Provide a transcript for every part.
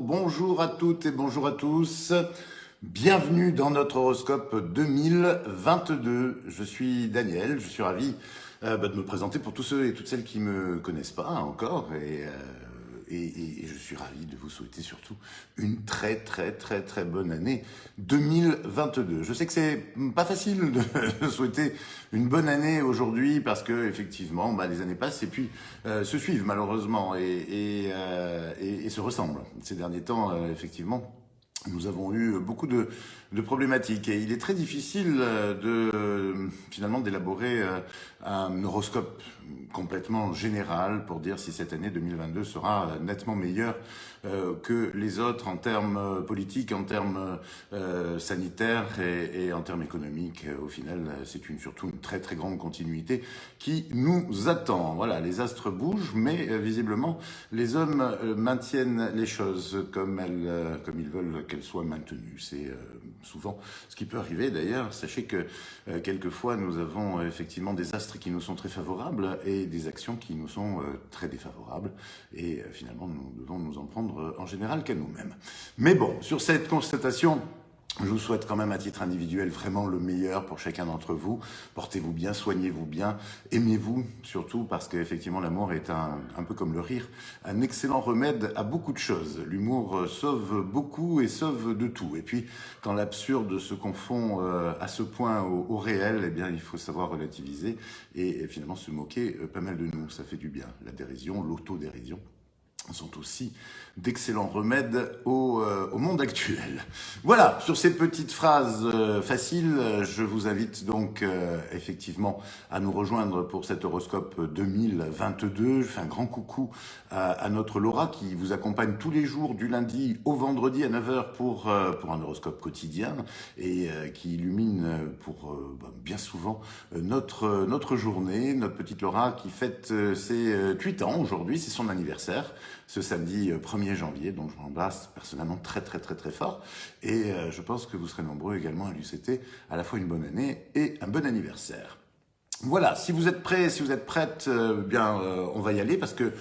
bonjour à toutes et bonjour à tous. Bienvenue dans notre horoscope 2022. Je suis Daniel, je suis ravi de me présenter pour tous ceux et toutes celles qui me connaissent pas encore et je suis ravi de vous souhaiter surtout une très bonne année 2022. Je sais que c'est pas facile de souhaiter une bonne année aujourd'hui parce que effectivement les années passent et puis se suivent malheureusement et se ressemblent. Ces derniers temps effectivement nous avons eu beaucoup de problématiques et il est très difficile finalement d'élaborer un horoscope complètement général pour dire si cette année 2022 sera nettement meilleure que les autres en termes politiques, en termes sanitaires et en termes économiques. Au final, c'est surtout une très grande continuité qui nous attend. Voilà, les astres bougent, mais visiblement, les hommes maintiennent les choses comme ils veulent qu'elles soient maintenues. C'est souvent ce qui peut arriver d'ailleurs. Sachez que quelquefois, nous avons effectivement des astres qui nous sont très favorables et des actions qui nous sont très défavorables. Et finalement, nous devons nous en prendre en général qu'à nous-mêmes. Mais bon, sur cette constatation, je vous souhaite quand même à titre individuel vraiment le meilleur pour chacun d'entre vous. Portez-vous bien, soignez-vous bien, aimez-vous surtout parce qu'effectivement l'amour est un peu comme le rire, un excellent remède à beaucoup de choses. L'humour sauve beaucoup et sauve de tout. Et puis quand l'absurde se confond à ce point au réel, eh bien il faut savoir relativiser et finalement se moquer pas mal de nous. Ça fait du bien. La dérision, l'autodérision sont aussi d'excellents remèdes au monde actuel. Voilà, sur ces petites phrases faciles, je vous invite donc effectivement à nous rejoindre pour cet horoscope 2022. Je fais un grand coucou à notre Laura qui vous accompagne tous les jours du lundi au vendredi à 9h pour un horoscope quotidien et qui illumine pour bien souvent notre journée. Notre petite Laura qui fête ses 8 ans aujourd'hui, c'est son anniversaire. Ce samedi 1er janvier, donc je l'embrasse personnellement très fort et je pense que vous serez nombreux également à lui souhaiter à la fois une bonne année et un bon anniversaire. Voilà, si vous êtes prêts, si vous êtes prêtes, on va y aller parce que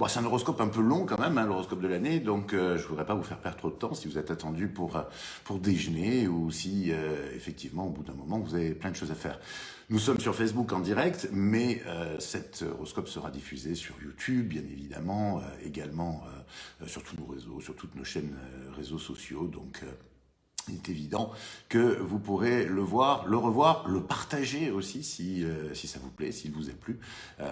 c'est un horoscope un peu long quand même, l'horoscope de l'année, donc je voudrais pas vous faire perdre trop de temps si vous êtes attendu pour déjeuner ou si effectivement au bout d'un moment vous avez plein de choses à faire. Nous sommes sur Facebook en direct, mais cet horoscope sera diffusé sur YouTube, bien évidemment, également sur tous nos réseaux, sur toutes nos chaînes réseaux sociaux, donc il est évident que vous pourrez le voir, le revoir, le partager aussi si ça vous plaît, s'il vous a plu.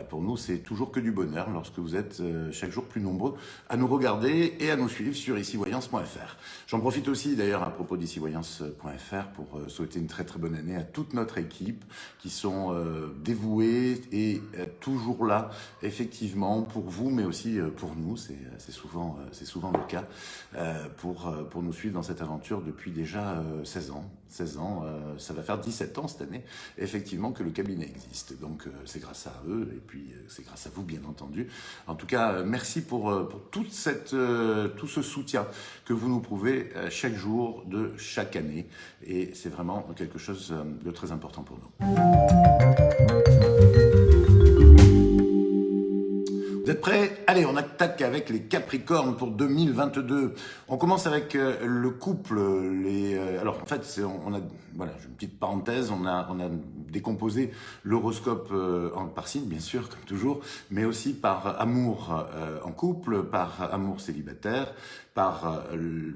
Pour nous, c'est toujours que du bonheur lorsque vous êtes chaque jour plus nombreux à nous regarder et à nous suivre sur icivoyance.fr. J'en profite aussi d'ailleurs à propos d'icivoyance.fr pour souhaiter une très bonne année à toute notre équipe qui sont dévoués et toujours là, effectivement, pour vous, mais aussi pour nous. C'est souvent le cas pour nous suivre dans cette aventure depuis déjà 16 ans. 16 ans, ça va faire 17 ans cette année, effectivement, que le cabinet existe. Donc, c'est grâce à eux et puis c'est grâce à vous, bien entendu. En tout cas, merci pour tout ce soutien que vous nous prouvez chaque jour de chaque année. Et c'est vraiment quelque chose de très important pour nous. Vous êtes prêts? Allez, on attaque avec les Capricornes pour 2022. On commence avec le couple. Alors en fait, j'ai une petite parenthèse. On a décomposé l'horoscope par signe, bien sûr, comme toujours, mais aussi par amour en couple, par amour célibataire, par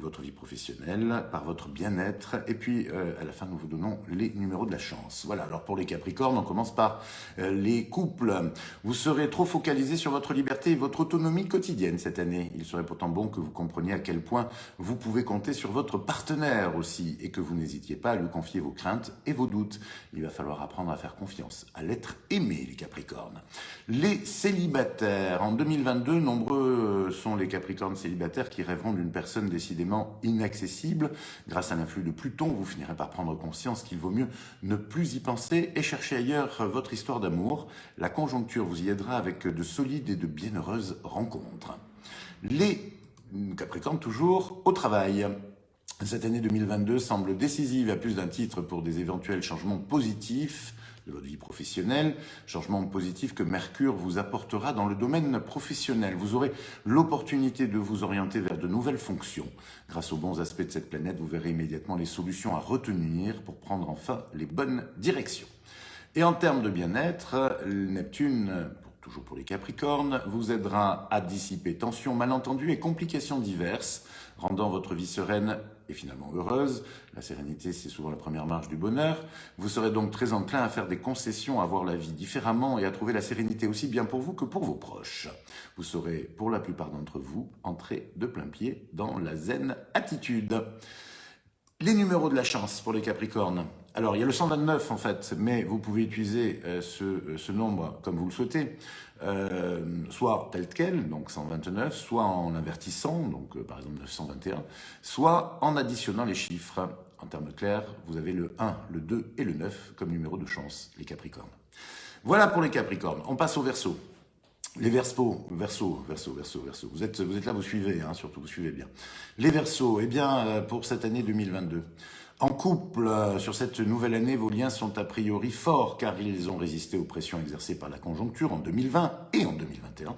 votre vie professionnelle, par votre bien-être, et puis à la fin nous vous donnons les numéros de la chance. Voilà, alors pour les Capricornes, on commence par les couples. Vous serez trop focalisé sur votre liberté et votre autonomie quotidienne cette année. Il serait pourtant bon que vous compreniez à quel point vous pouvez compter sur votre partenaire aussi, et que vous n'hésitiez pas à lui confier vos craintes et vos doutes. Il va falloir apprendre à faire confiance, à l'être aimé, les Capricornes. Les célibataires, en 2022, nombreux sont les Capricornes célibataires qui rêveront d'une personne décidément inaccessible. Grâce à l'influx de Pluton, vous finirez par prendre conscience qu'il vaut mieux ne plus y penser et chercher ailleurs votre histoire d'amour. La conjoncture vous y aidera avec de solides et de bienheureuses rencontres. Les Capricornes, toujours au travail. Cette année 2022 semble décisive à plus d'un titre pour des éventuels changements positifs de votre vie professionnelle, changement positif que Mercure vous apportera dans le domaine professionnel. Vous aurez l'opportunité de vous orienter vers de nouvelles fonctions. Grâce aux bons aspects de cette planète, vous verrez immédiatement les solutions à retenir pour prendre enfin les bonnes directions. Et en termes de bien-être, Neptune, toujours pour les Capricornes, vous aidera à dissiper tensions, malentendus et complications diverses, rendant votre vie sereine et finalement heureuse. La sérénité, c'est souvent la première marche du bonheur. Vous serez donc très enclin à faire des concessions, à voir la vie différemment et à trouver la sérénité aussi bien pour vous que pour vos proches. Vous serez, pour la plupart d'entre vous, entrés de plein pied dans la zen attitude. Les numéros de la chance pour les Capricornes. Alors, il y a le 129 en fait, mais vous pouvez utiliser ce nombre comme vous le souhaitez, soit tel quel, donc 129, soit en invertissant, donc par exemple 921, soit en additionnant les chiffres. En termes clairs, vous avez le 1, le 2 et le 9 comme numéro de chance, les Capricornes. Voilà pour les Capricornes. On passe au Verseau. Les Verseaux. Vous êtes là, vous suivez, hein, surtout vous suivez bien. Les Verseaux, eh bien, pour cette année 2022. En couple, sur cette nouvelle année, vos liens sont a priori forts, car ils ont résisté aux pressions exercées par la conjoncture en 2020 et en 2021.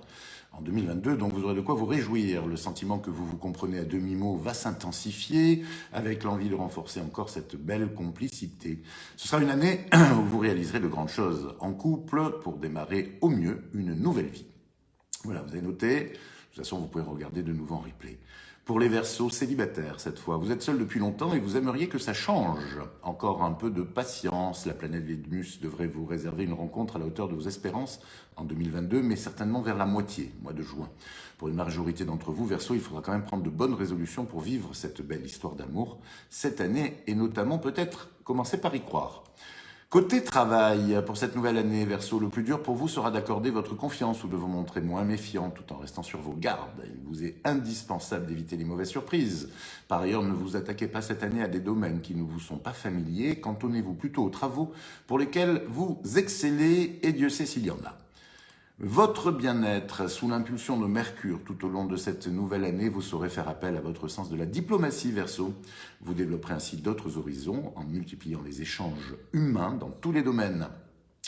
En 2022, donc vous aurez de quoi vous réjouir. Le sentiment que vous vous comprenez à demi-mot va s'intensifier, avec l'envie de renforcer encore cette belle complicité. Ce sera une année où vous réaliserez de grandes choses en couple pour démarrer au mieux une nouvelle vie. Voilà, vous avez noté. De toute façon, vous pouvez regarder de nouveau en replay. Pour les Verseaux célibataires, cette fois, vous êtes seul depuis longtemps et vous aimeriez que ça change. Encore un peu de patience. La planète Vénus devrait vous réserver une rencontre à la hauteur de vos espérances en 2022, mais certainement vers la moitié, mois de juin. Pour une majorité d'entre vous, Verseaux, il faudra quand même prendre de bonnes résolutions pour vivre cette belle histoire d'amour cette année et notamment peut-être commencer par y croire. Côté travail, pour cette nouvelle année, Verseau, le plus dur pour vous sera d'accorder votre confiance ou de vous montrer moins méfiant tout en restant sur vos gardes. Il vous est indispensable d'éviter les mauvaises surprises. Par ailleurs, ne vous attaquez pas cette année à des domaines qui ne vous sont pas familiers. Cantonnez-vous plutôt aux travaux pour lesquels vous excellez et Dieu sait s'il y en a. Votre bien-être, sous l'impulsion de Mercure tout au long de cette nouvelle année, vous saurez faire appel à votre sens de la diplomatie, Verseau. Vous développerez ainsi d'autres horizons en multipliant les échanges humains dans tous les domaines.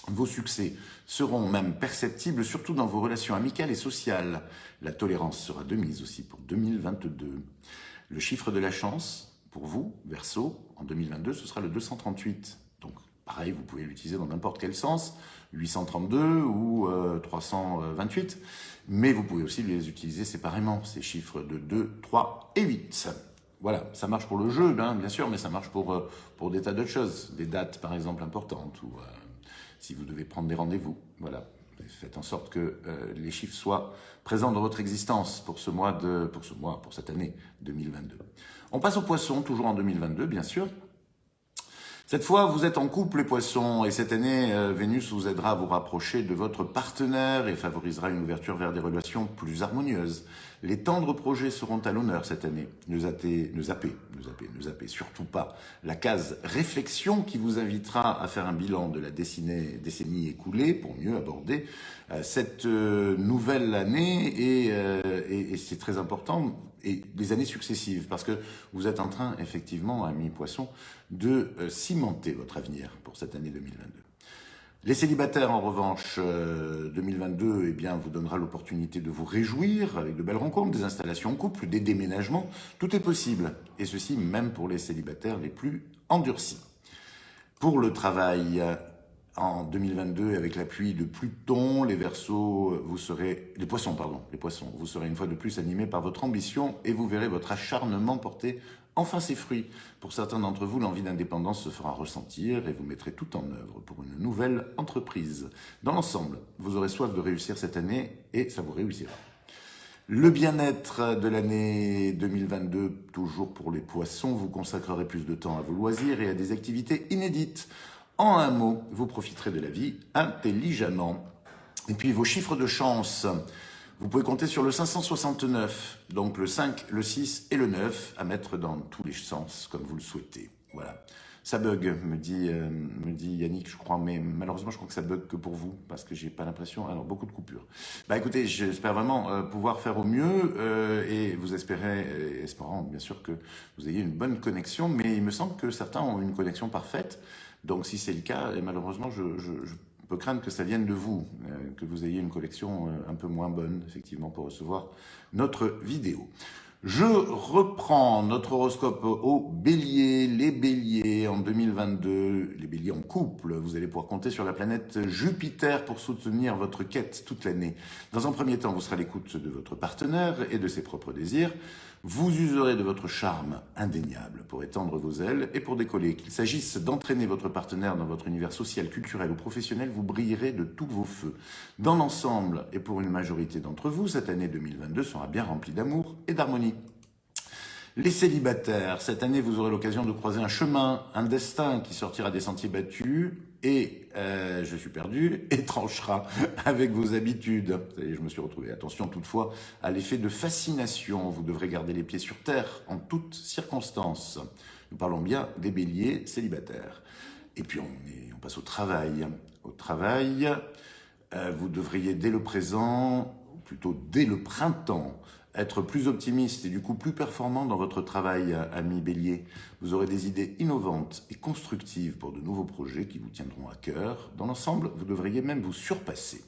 Vos succès seront même perceptibles, surtout dans vos relations amicales et sociales. La tolérance sera de mise aussi pour 2022. Le chiffre de la chance, pour vous, Verseau, en 2022, ce sera le 238. Donc, pareil, vous pouvez l'utiliser dans n'importe quel sens, 832 ou 328, mais vous pouvez aussi les utiliser séparément, ces chiffres de 2, 3 et 8. Voilà, ça marche pour le jeu, hein, bien sûr, mais ça marche pour des tas d'autres choses, des dates par exemple importantes, ou si vous devez prendre des rendez-vous. Voilà, faites en sorte que les chiffres soient présents dans votre existence pour cette année 2022. On passe aux Poissons, toujours en 2022, bien sûr. Cette fois, vous êtes en couple, les Poissons, et cette année, Vénus vous aidera à vous rapprocher de votre partenaire et favorisera une ouverture vers des relations plus harmonieuses. Les tendres projets seront à l'honneur cette année. Ne zappez surtout pas la case réflexion qui vous invitera à faire un bilan de la décennie écoulée pour mieux aborder cette nouvelle année et c'est très important, et les années successives, parce que vous êtes en train, effectivement, amis Poissons, de cimenter votre avenir pour cette année 2022. Les célibataires, en revanche, 2022, eh bien, vous donnera l'opportunité de vous réjouir avec de belles rencontres, des installations en couple, des déménagements. Tout est possible, et ceci même pour les célibataires les plus endurcis. Pour le travail, en 2022, avec l'appui de Pluton, les Poissons, vous serez une fois de plus animés par votre ambition et vous verrez votre acharnement porter enfin ses fruits. Pour certains d'entre vous, l'envie d'indépendance se fera ressentir et vous mettrez tout en œuvre pour une nouvelle entreprise. Dans l'ensemble, vous aurez soif de réussir cette année et ça vous réussira. Le bien-être de l'année 2022, toujours pour les Poissons, vous consacrerez plus de temps à vos loisirs et à des activités inédites. En un mot, vous profiterez de la vie intelligemment. Et puis vos chiffres de chance, vous pouvez compter sur le 569, donc le 5, le 6 et le 9, à mettre dans tous les sens comme vous le souhaitez. Voilà. Ça bug, me dit Yannick, je crois, mais malheureusement, je crois que ça bug que pour vous, parce que j'ai pas l'impression, alors beaucoup de coupures. Bah écoutez, j'espère vraiment pouvoir faire au mieux, et vous espérant bien sûr que vous ayez une bonne connexion, mais il me semble que certains ont une connexion parfaite, Donc si c'est le cas, et malheureusement, je peux craindre que ça vienne de vous, que vous ayez une collection un peu moins bonne, effectivement, pour recevoir notre vidéo. Je reprends notre horoscope au Bélier. Les Béliers en 2022, les Béliers en couple, vous allez pouvoir compter sur la planète Jupiter pour soutenir votre quête toute l'année. Dans un premier temps, vous serez à l'écoute de votre partenaire et de ses propres désirs. Vous userez de votre charme indéniable pour étendre vos ailes et pour décoller. Qu'il s'agisse d'entraîner votre partenaire dans votre univers social, culturel ou professionnel, vous brillerez de tous vos feux. Dans l'ensemble, et pour une majorité d'entre vous, cette année 2022 sera bien remplie d'amour et d'harmonie. Les célibataires, cette année, vous aurez l'occasion de croiser un chemin, un destin qui sortira des sentiers battus et, je suis perdu, et tranchera avec vos habitudes. Ça y est, je me suis retrouvé. Attention toutefois à l'effet de fascination. Vous devrez garder les pieds sur terre en toutes circonstances. Nous parlons bien des béliers célibataires. Et puis on passe au travail. Au travail, vous devriez dès le présent, ou plutôt dès le printemps, être plus optimiste et du coup plus performant dans votre travail, ami Bélier. Vous aurez des idées innovantes et constructives pour de nouveaux projets qui vous tiendront à cœur. Dans l'ensemble, vous devriez même vous surpasser.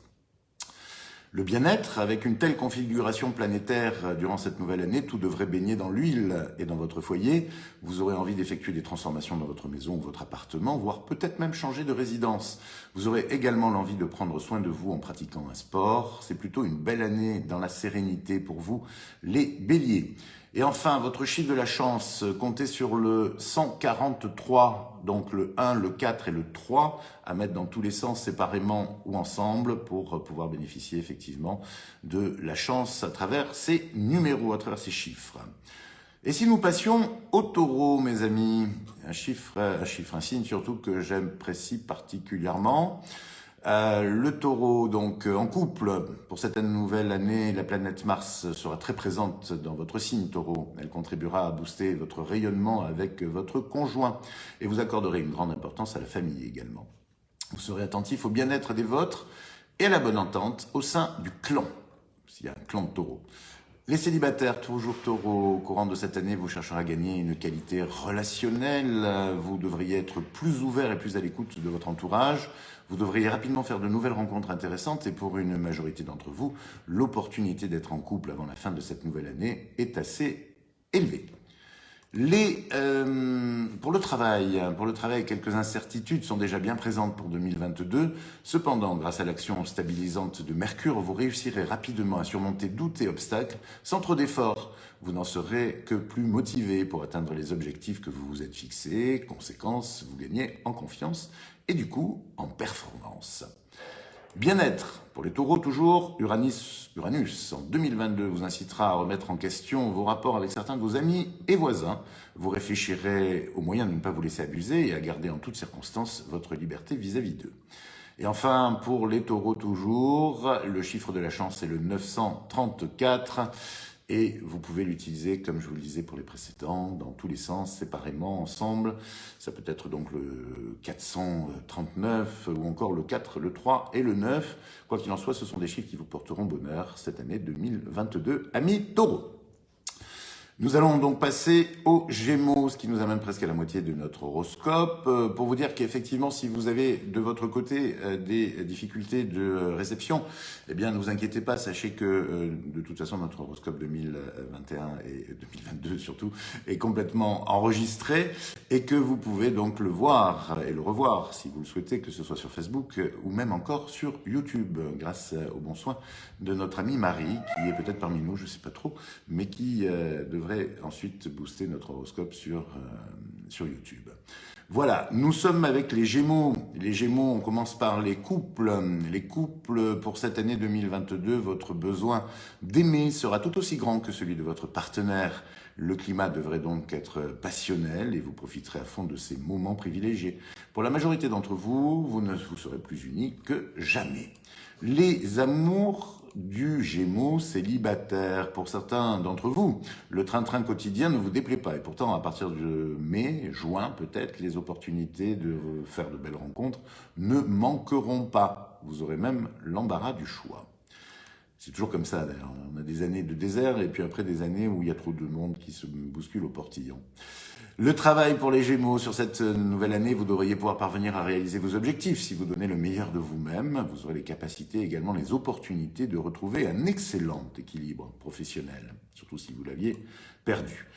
Le bien-être, avec une telle configuration planétaire durant cette nouvelle année, tout devrait baigner dans l'huile et dans votre foyer. Vous aurez envie d'effectuer des transformations dans votre maison ou votre appartement, voire peut-être même changer de résidence. Vous aurez également l'envie de prendre soin de vous en pratiquant un sport. C'est plutôt une belle année dans la sérénité pour vous, les béliers. Et enfin, votre chiffre de la chance, comptez sur le 143, donc le 1, le 4 et le 3, à mettre dans tous les sens séparément ou ensemble pour pouvoir bénéficier effectivement de la chance à travers ces numéros, à travers ces chiffres. Et si nous passions au taureau, mes amis, un signe surtout que j'apprécie particulièrement. Le taureau, donc en couple, pour cette nouvelle année, la planète Mars sera très présente dans votre signe taureau. Elle contribuera à booster votre rayonnement avec votre conjoint et vous accorderez une grande importance à la famille également. Vous serez attentif au bien-être des vôtres et à la bonne entente au sein du clan, s'il y a un clan de taureau. Les célibataires, toujours taureau, au courant de cette année, vous chercherez à gagner une qualité relationnelle. Vous devriez être plus ouvert et plus à l'écoute de votre entourage. Vous devriez rapidement faire de nouvelles rencontres intéressantes et pour une majorité d'entre vous, l'opportunité d'être en couple avant la fin de cette nouvelle année est assez élevée. Pour le travail, quelques incertitudes sont déjà bien présentes pour 2022. Cependant, grâce à l'action stabilisante de Mercure, vous réussirez rapidement à surmonter doutes et obstacles sans trop d'efforts. Vous n'en serez que plus motivé pour atteindre les objectifs que vous vous êtes fixés. Conséquence, vous gagnez en confiance et du coup en performance. Bien-être, pour les taureaux toujours, Uranus en 2022 vous incitera à remettre en question vos rapports avec certains de vos amis et voisins. Vous réfléchirez aux moyens de ne pas vous laisser abuser et à garder en toutes circonstances votre liberté vis-à-vis d'eux. Et enfin, pour les taureaux toujours, le chiffre de la chance est le 934. Et vous pouvez l'utiliser, comme je vous le disais pour les précédents, dans tous les sens, séparément, ensemble. Ça peut être donc le 439 ou encore le 4, le 3 et le 9. Quoi qu'il en soit, ce sont des chiffres qui vous porteront bonheur cette année 2022, amis taureaux. Nous allons donc passer aux Gémeaux, ce qui nous amène presque à la moitié de notre horoscope, pour vous dire qu'effectivement, si vous avez de votre côté des difficultés de réception, eh bien, ne vous inquiétez pas, sachez que de toute façon, notre horoscope 2021 et 2022 surtout est complètement enregistré et que vous pouvez donc le voir et le revoir si vous le souhaitez, que ce soit sur Facebook ou même encore sur YouTube, grâce au bon soin de notre amie Marie, qui est peut-être parmi nous, je ne sais pas trop, mais qui devrait ensuite booster notre horoscope sur YouTube. Voilà, nous sommes avec les Gémeaux. Les Gémeaux, on commence par les couples. Les couples, pour cette année 2022, votre besoin d'aimer sera tout aussi grand que celui de votre partenaire. Le climat devrait donc être passionnel et vous profiterez à fond de ces moments privilégiés. Pour la majorité d'entre vous, vous serez plus unis que jamais. Les amours du Gémeaux célibataire. Pour certains d'entre vous, le train-train quotidien ne vous déplaît pas. Et pourtant, à partir de mai, juin, peut-être, les opportunités de faire de belles rencontres ne manqueront pas. Vous aurez même l'embarras du choix. C'est toujours comme ça, d'ailleurs. On a des années de désert et puis après des années où il y a trop de monde qui se bouscule au portillon. Le travail pour les Gémeaux sur cette nouvelle année, vous devriez pouvoir parvenir à réaliser vos objectifs. Si vous donnez le meilleur de vous-même, vous aurez les capacités et également les opportunités de retrouver un excellent équilibre professionnel, surtout si vous l'aviez perdu.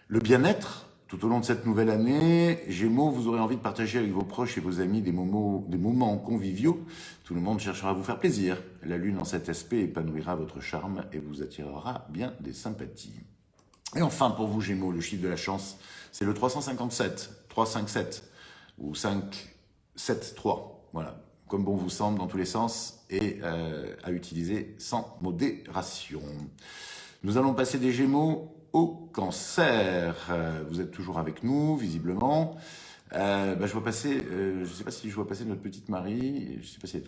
Le bien-être, tout au long de cette nouvelle année, Gémeaux, vous aurez envie de partager avec vos proches et vos amis des moments conviviaux. Tout le monde cherchera à vous faire plaisir. La lune en cet aspect épanouira votre charme et vous attirera bien des sympathies. Et enfin, pour vous Gémeaux, le chiffre de la chance, c'est le 357, 357 ou 573. Voilà, comme bon vous semble dans tous les sens et à utiliser sans modération. Nous allons passer des Gémeaux au Cancer. Vous êtes toujours avec nous, visiblement. Je vois passer, je ne sais pas si je vois passer notre petite Marie, je ne sais pas si elle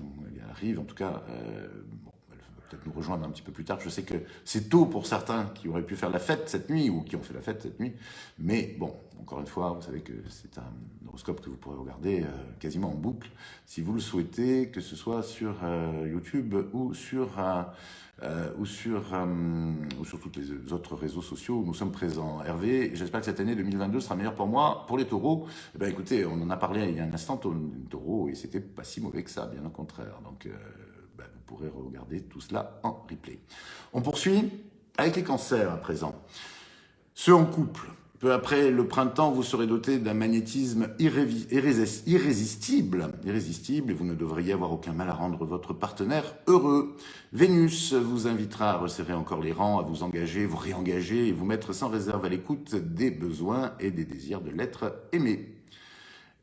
arrive, en tout cas, bon, elle va peut-être nous rejoindre un petit peu plus tard. Je sais que c'est tôt pour certains qui auraient pu faire la fête cette nuit ou qui ont fait la fête cette nuit, mais bon, encore une fois, vous savez que c'est un horoscope que vous pourrez regarder quasiment en boucle si vous le souhaitez, que ce soit sur YouTube ou sur tous les autres réseaux sociaux où nous sommes présents. Hervé, j'espère que cette année 2022 sera meilleure pour moi. Pour les taureaux, eh ben, écoutez, on en a parlé il y a un instant, taureau, et c'était pas si mauvais que ça, bien au contraire. Donc, vous pourrez regarder tout cela en replay. On poursuit avec les cancers à présent. Ceux en couple. Peu après le printemps, vous serez doté d'un magnétisme irrésistible, et vous ne devriez avoir aucun mal à rendre votre partenaire heureux. Vénus vous invitera à resserrer encore les rangs, à vous engager, vous réengager et vous mettre sans réserve à l'écoute des besoins et des désirs de l'être aimé.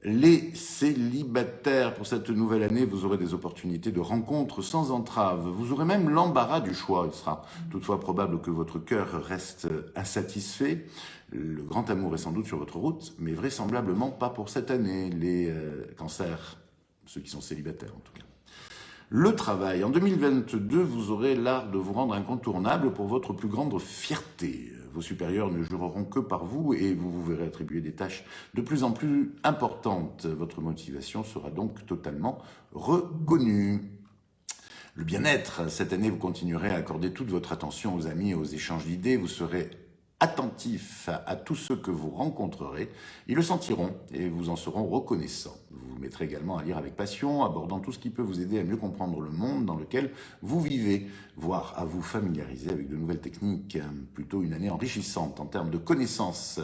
Les célibataires, pour cette nouvelle année, vous aurez des opportunités de rencontres sans entrave. Vous aurez même l'embarras du choix. Il sera toutefois probable que votre cœur reste insatisfait. Le grand amour est sans doute sur votre route, mais vraisemblablement pas pour cette année, les cancers, ceux qui sont célibataires en tout cas. Le travail. En 2022, vous aurez l'art de vous rendre incontournable pour votre plus grande fierté. Vos supérieurs ne jureront que par vous et vous vous verrez attribuer des tâches de plus en plus importantes. Votre motivation sera donc totalement reconnue. Le bien-être. Cette année, vous continuerez à accorder toute votre attention aux amis et aux échanges d'idées. Vous serez attentif à tous ceux que vous rencontrerez. Ils le sentiront et vous en seront reconnaissants. Vous vous mettrez également à lire avec passion, abordant tout ce qui peut vous aider à mieux comprendre le monde dans lequel vous vivez, voire à vous familiariser avec de nouvelles techniques. Plutôt une année enrichissante en termes de connaissances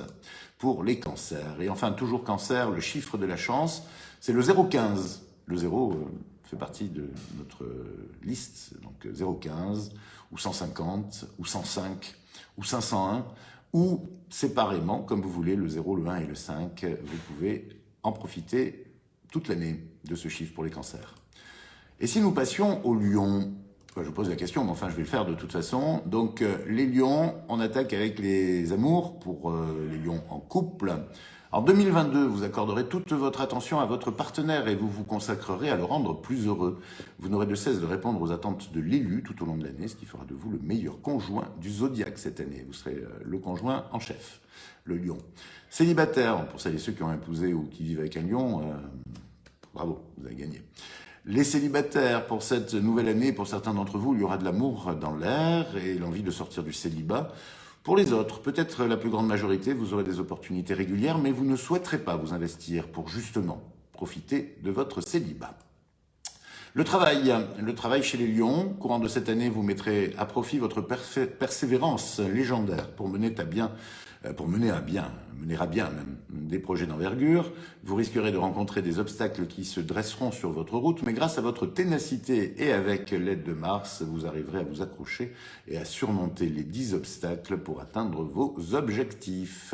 pour les cancers. Et enfin, toujours cancer, le chiffre de la chance, c'est le 0,15. Le 0 fait partie de notre liste, donc 0,15 ou 150 ou 105 ou 501, ou séparément, comme vous voulez, le 0, le 1 et le 5. Vous pouvez en profiter toute l'année de ce chiffre pour les cancers. Et si nous passions aux lions, je vous pose la question, mais enfin je vais le faire de toute façon. Donc les lions, on attaque avec les amours pour les lions en couple. En 2022, vous accorderez toute votre attention à votre partenaire et vous vous consacrerez à le rendre plus heureux. Vous n'aurez de cesse de répondre aux attentes de l'élu tout au long de l'année, ce qui fera de vous le meilleur conjoint du zodiaque cette année. Vous serez le conjoint en chef, le lion. Célibataire, pour celles et ceux qui ont épousé ou qui vivent avec un lion, bravo, vous avez gagné. Les célibataires, pour cette nouvelle année, pour certains d'entre vous, il y aura de l'amour dans l'air et l'envie de sortir du célibat. Pour les autres, peut-être la plus grande majorité, vous aurez des opportunités régulières, mais vous ne souhaiterez pas vous investir pour justement profiter de votre célibat. Le travail chez les lions, courant de cette année, vous mettrez à profit votre persévérance légendaire pour mener à bien même des projets d'envergure. Vous risquerez de rencontrer des obstacles qui se dresseront sur votre route, mais grâce à votre ténacité et avec l'aide de Mars, vous arriverez à vous accrocher et à surmonter les 10 obstacles pour atteindre vos objectifs.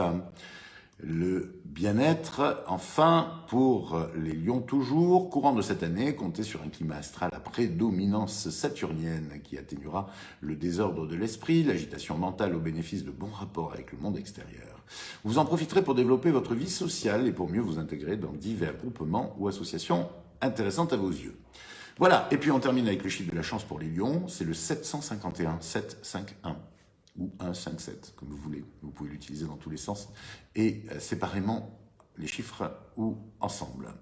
Le bien-être, enfin, pour les lions toujours, courant de cette année, comptez sur un climat astral à prédominance saturnienne qui atténuera le désordre de l'esprit, l'agitation mentale au bénéfice de bons rapports avec le monde extérieur. Vous en profiterez pour développer votre vie sociale et pour mieux vous intégrer dans divers groupements ou associations intéressantes à vos yeux. Voilà, et puis on termine avec le chiffre de la chance pour les lions, c'est le 751, 751. Ou 157, comme vous voulez. Vous pouvez l'utiliser dans tous les sens et séparément les chiffres ou ensemble.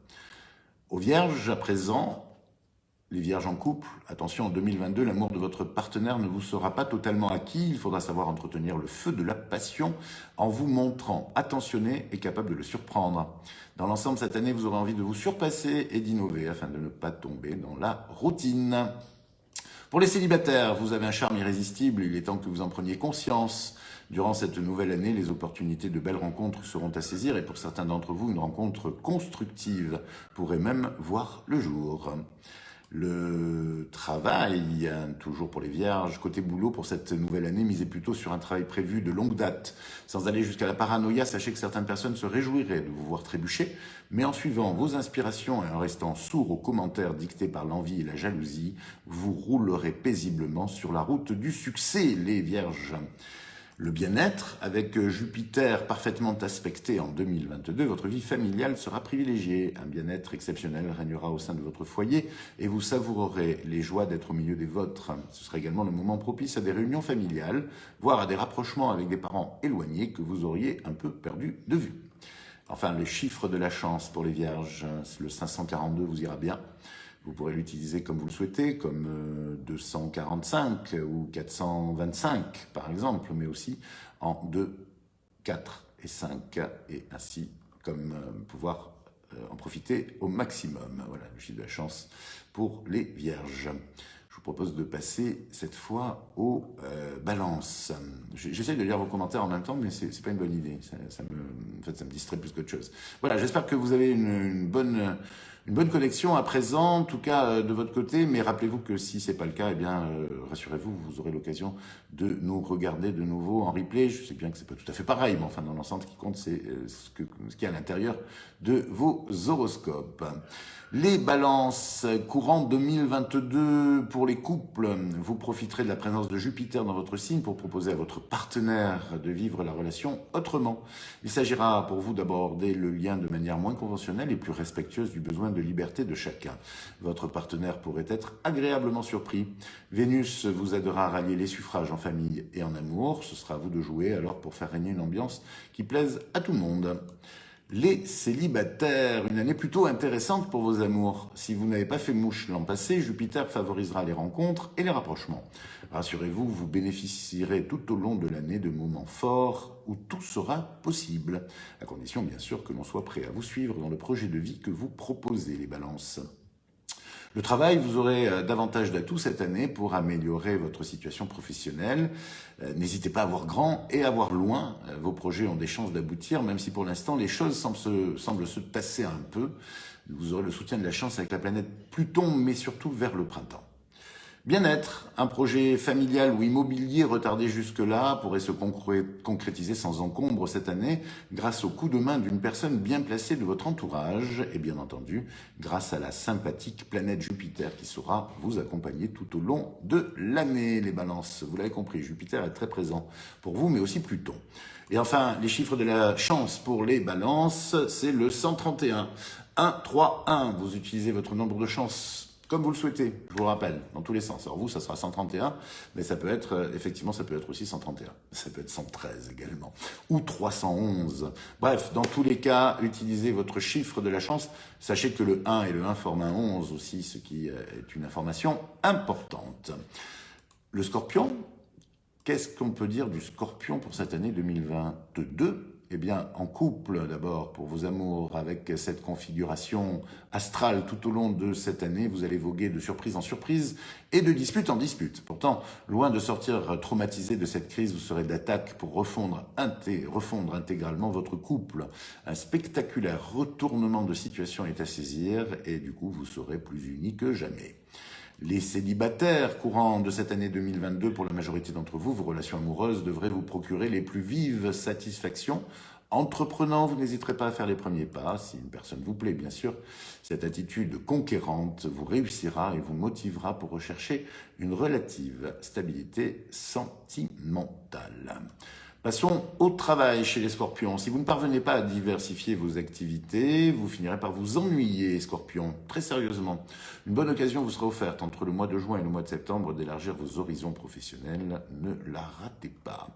Aux vierges, à présent, Les vierges en couple, attention, en 2022, l'amour de votre partenaire ne vous sera pas totalement acquis. Il faudra savoir entretenir le feu de la passion en vous montrant attentionné et capable de le surprendre. Dans l'ensemble, cette année, vous aurez envie de vous surpasser et d'innover afin de ne pas tomber dans la routine. Pour les célibataires, vous avez un charme irrésistible, il est temps que vous en preniez conscience. Durant cette nouvelle année, les opportunités de belles rencontres seront à saisir et pour certains d'entre vous, une rencontre constructive pourrait même voir le jour. Le travail, toujours pour les vierges, côté boulot pour cette nouvelle année, misez plutôt sur un travail prévu de longue date. Sans aller jusqu'à la paranoïa, sachez que certaines personnes se réjouiraient de vous voir trébucher, mais en suivant vos inspirations et en restant sourd aux commentaires dictés par l'envie et la jalousie, vous roulerez paisiblement sur la route du succès, les vierges. Le bien-être, avec Jupiter parfaitement aspecté en 2022, votre vie familiale sera privilégiée. Un bien-être exceptionnel régnera au sein de votre foyer et vous savourerez les joies d'être au milieu des vôtres. Ce sera également le moment propice à des réunions familiales, voire à des rapprochements avec des parents éloignés que vous auriez un peu perdu de vue. Enfin, les chiffres de la chance pour les vierges, le 542 vous ira bien. Vous pourrez l'utiliser comme vous le souhaitez, comme 245 ou 425 par exemple, mais aussi en 2, 4 et 5, et ainsi comme pouvoir en profiter au maximum. Voilà le chiffre de la chance pour les vierges. Je vous propose de passer cette fois aux balances. J'essaie de lire vos commentaires en même temps, mais c'est pas une bonne idée. Ça me distrait plus qu'autre chose. Voilà, j'espère que vous avez une bonne connexion à présent, en tout cas de votre côté, mais rappelez-vous que si c'est pas le cas, eh bien, rassurez-vous, vous aurez l'occasion de nous regarder de nouveau en replay. Je sais bien que c'est pas tout à fait pareil, mais enfin, dans l'ensemble, ce qui compte, c'est ce qu'il y a à l'intérieur de vos horoscopes. Les balances, courant 2022 pour les couples, vous profiterez de la présence de Jupiter dans votre signe pour proposer à votre partenaire de vivre la relation autrement. Il s'agira pour vous d'aborder le lien de manière moins conventionnelle et plus respectueuse du besoin de liberté de chacun. Votre partenaire pourrait être agréablement surpris. Vénus vous aidera à rallier les suffrages en famille et en amour. Ce sera à vous de jouer alors pour faire régner une ambiance qui plaise à tout le monde. Les célibataires, une année plutôt intéressante pour vos amours. Si vous n'avez pas fait mouche l'an passé, Jupiter favorisera les rencontres et les rapprochements. Rassurez-vous, vous bénéficierez tout au long de l'année de moments forts où tout sera possible, à condition bien sûr que l'on soit prêt à vous suivre dans le projet de vie que vous proposez, les balances. Le travail, vous aurez davantage d'atouts cette année pour améliorer votre situation professionnelle. N'hésitez pas à voir grand et à voir loin. Vos projets ont des chances d'aboutir, même si pour l'instant les choses semblent se tasser un peu. Vous aurez le soutien de la chance avec la planète Pluton, mais surtout vers le printemps. Bien-être, un projet familial ou immobilier retardé jusque-là pourrait se concrétiser sans encombre cette année grâce au coup de main d'une personne bien placée de votre entourage et bien entendu grâce à la sympathique planète Jupiter qui saura vous accompagner tout au long de l'année. Les balances, vous l'avez compris, Jupiter est très présent pour vous mais aussi Pluton. Et enfin, les chiffres de la chance pour les balances, c'est le 131. 1, 3, 1, vous utilisez votre nombre de chance comme vous le souhaitez, je vous le rappelle, dans tous les sens. Alors vous, ça sera 131, mais ça peut être, effectivement, ça peut être aussi 131. Ça peut être 113 également, ou 311. Bref, dans tous les cas, utilisez votre chiffre de la chance. Sachez que le 1 et le 1 forment un 11 aussi, ce qui est une information importante. Le Scorpion, qu'est-ce qu'on peut dire du Scorpion pour cette année 2022 ? Eh bien, en couple, d'abord, pour vos amours, avec cette configuration astrale tout au long de cette année, vous allez voguer de surprise en surprise et de dispute en dispute. Pourtant, loin de sortir traumatisé de cette crise, vous serez d'attaque pour refondre intégralement votre couple. Un spectaculaire retournement de situation est à saisir et du coup, vous serez plus unis que jamais. Les célibataires courants de cette année 2022, pour la majorité d'entre vous, vos relations amoureuses devraient vous procurer les plus vives satisfactions. Entreprenant, vous n'hésiterez pas à faire les premiers pas, si une personne vous plaît, bien sûr. Cette attitude conquérante vous réussira et vous motivera pour rechercher une relative stabilité sentimentale. Passons au travail chez les Scorpions. Si vous ne parvenez pas à diversifier vos activités, vous finirez par vous ennuyer, Scorpions, très sérieusement. Une bonne occasion vous sera offerte entre le mois de juin et le mois de septembre d'élargir vos horizons professionnels. Ne la ratez pas.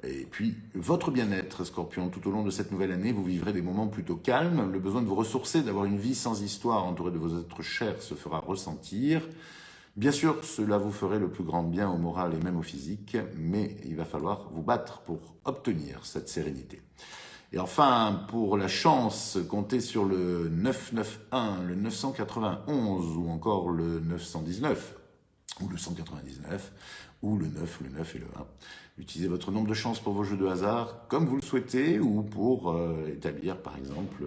Et puis, votre bien-être, Scorpion, tout au long de cette nouvelle année, vous vivrez des moments plutôt calmes. Le besoin de vous ressourcer, d'avoir une vie sans histoire entourée de vos êtres chers se fera ressentir. Bien sûr, cela vous ferait le plus grand bien au moral et même au physique, mais il va falloir vous battre pour obtenir cette sérénité. Et enfin, pour la chance, comptez sur le 991, le 991 ou encore le 919, ou le 199, ou le 9 et le 1. Utilisez votre nombre de chances pour vos jeux de hasard comme vous le souhaitez ou pour établir par exemple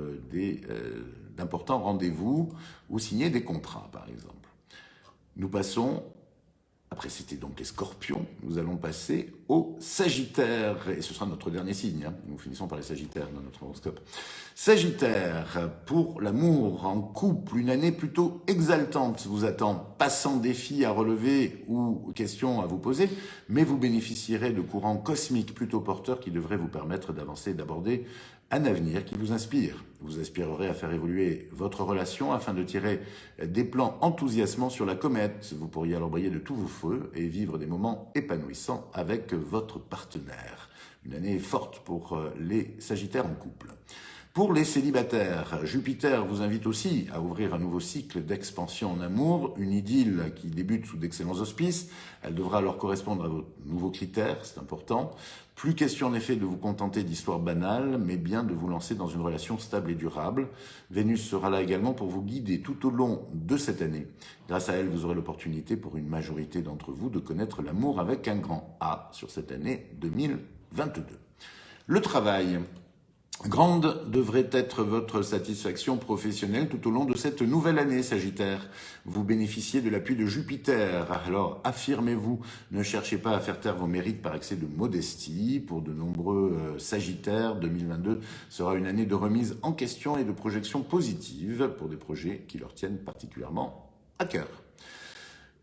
d'importants rendez-vous ou signer des contrats par exemple. Nous passons, après c'était donc les Scorpions, nous allons passer aux Sagittaires et ce sera notre dernier signe. Nous finissons par les Sagittaires dans notre horoscope. Sagittaire, pour l'amour en couple, une année plutôt exaltante vous attend, pas sans défis à relever ou questions à vous poser, mais vous bénéficierez de courants cosmiques plutôt porteurs qui devraient vous permettre d'avancer et d'aborder un avenir qui vous inspire. Vous aspirerez à faire évoluer votre relation afin de tirer des plans enthousiasmants sur la comète. Vous pourriez alors briller de tous vos feux et vivre des moments épanouissants avec votre partenaire. Une année forte pour les Sagittaires en couple. Pour les célibataires, Jupiter vous invite aussi à ouvrir un nouveau cycle d'expansion en amour, une idylle qui débute sous d'excellents auspices. Elle devra alors correspondre à vos nouveaux critères, c'est important. Plus question en effet de vous contenter d'histoires banales, mais bien de vous lancer dans une relation stable et durable. Vénus sera là également pour vous guider tout au long de cette année. Grâce à elle, vous aurez l'opportunité pour une majorité d'entre vous de connaître l'amour avec un grand A sur cette année 2022. Le travail. Grande devrait être votre satisfaction professionnelle tout au long de cette nouvelle année, Sagittaire. Vous bénéficiez de l'appui de Jupiter, alors affirmez-vous, ne cherchez pas à faire taire vos mérites par excès de modestie. Pour de nombreux Sagittaires, 2022 sera une année de remise en question et de projection positive pour des projets qui leur tiennent particulièrement à cœur.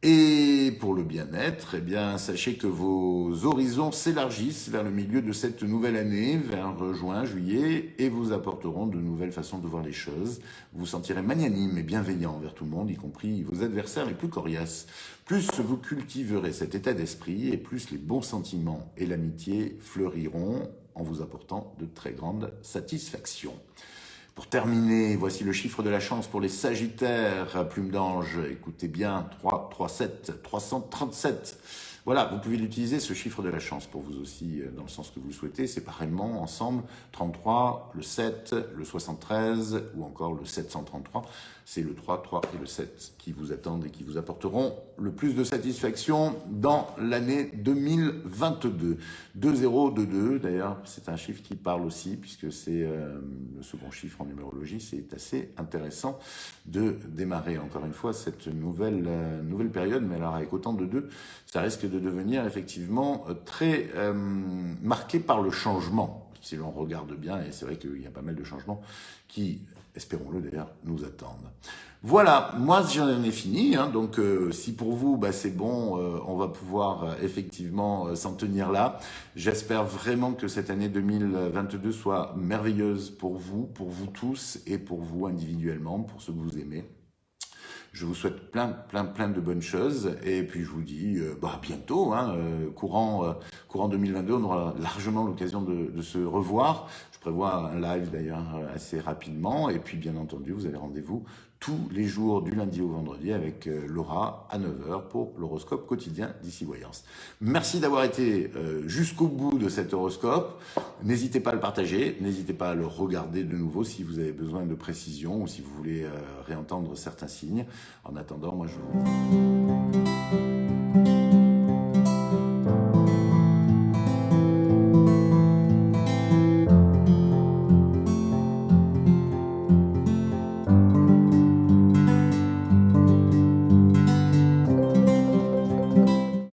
Et pour le bien-être, eh bien, sachez que vos horizons s'élargissent vers le milieu de cette nouvelle année, vers juin, juillet, et vous apporteront de nouvelles façons de voir les choses. Vous vous sentirez magnanime et bienveillant envers tout le monde, y compris vos adversaires les plus coriaces. Plus vous cultiverez cet état d'esprit, et plus les bons sentiments et l'amitié fleuriront en vous apportant de très grandes satisfactions. Pour terminer, voici le chiffre de la chance pour les Sagittaires, plume d'ange, écoutez bien, 337, 337. Voilà, vous pouvez l'utiliser, ce chiffre de la chance, pour vous aussi, dans le sens que vous le souhaitez, séparément, ensemble, 33, le 7, le 73, ou encore le 733. C'est le 3, 3 et le 7 qui vous attendent et qui vous apporteront le plus de satisfaction dans l'année 2022. 2022, d'ailleurs, c'est un chiffre qui parle aussi, puisque c'est le second chiffre en numérologie. C'est assez intéressant de démarrer, encore une fois, cette nouvelle période, mais alors avec autant de 2, ça risque de devenir effectivement très marqué par le changement, si l'on regarde bien, et c'est vrai qu'il y a pas mal de changements qui, espérons-le d'ailleurs, nous attendent. Voilà, moi j'en ai fini, donc si pour vous c'est bon, on va pouvoir effectivement s'en tenir là. J'espère vraiment que cette année 2022 soit merveilleuse pour vous tous et pour vous individuellement, pour ceux que vous aimez. Je vous souhaite plein de bonnes choses et puis je vous dis à bientôt, courant 2022, on aura largement l'occasion de se revoir. Je prévois un live d'ailleurs assez rapidement et puis bien entendu vous avez rendez-vous tous les jours du lundi au vendredi avec Laura à 9h pour l'horoscope quotidien d'Ici Voyance. Merci d'avoir été jusqu'au bout de cet horoscope. N'hésitez pas à le partager, n'hésitez pas à le regarder de nouveau si vous avez besoin de précision ou si vous voulez réentendre certains signes. En attendant, moi je vous...